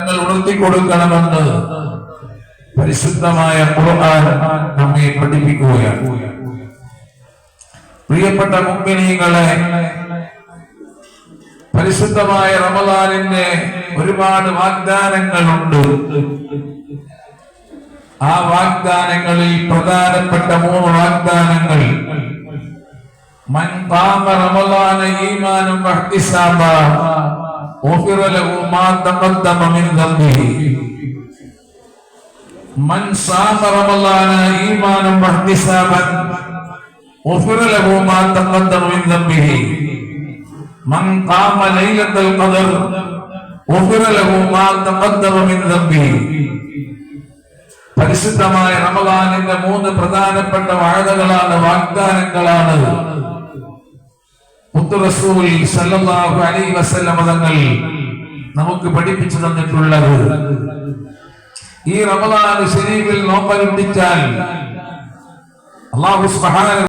ഉണർത്തിക്കൊടുക്കണമെന്ന് പരിശുദ്ധമായ ഖുർആൻ നമ്മെ പഠിപ്പിക്കുകയാണ്. പ്രിയപ്പെട്ട മുഅ്മിനീങ്ങളെ, പരിശുദ്ധമായ റമദാനിന്റെ ഒരുപാട് വാഗ്ദാനങ്ങളുണ്ട്. ആ വാഗ്ദാനങ്ങളിൽ പ്രധാനപ്പെട്ട 3 വാഗ്ദാനങ്ങൾ: മൻ ഖാമ റമദാന ഈമാനൻ വഹ്തിസാബാ ഗുഫിറ ലഹു മാ തഖദ്ദമ മിൻ ദംബിഹി. മൻ സാമ റമദാന ഈമാനൻ വഹ്തിസാബൻ ഗുഫിറ ലഹു മാ തഖദ്ദമ മിൻ ദംബിഹി. മൻ ഖാമ ലൈലത്തുൽ ഖദർ ഗുഫിറ ലഹു മാ തഖദ്ദമ മിൻ ദംബിഹി. പരിശുദ്ധമായ റമദാനിന്റെ 3 പ്രധാനപ്പെട്ട വാഗ്ദാനങ്ങളാണ് മുത്ത് റസൂൽ സല്ലല്ലാഹു അലൈഹി വസല്ലം തങ്ങൾ നമുക്ക് പഠിപ്പിച്ചു തന്നിട്ടുള്ളത്. ഈ റമദാൻ ശരീഫിൽ നോമ്പനുഷ്ഠിച്ചാൽ അല്ലാഹു സുബ്ഹാനഹു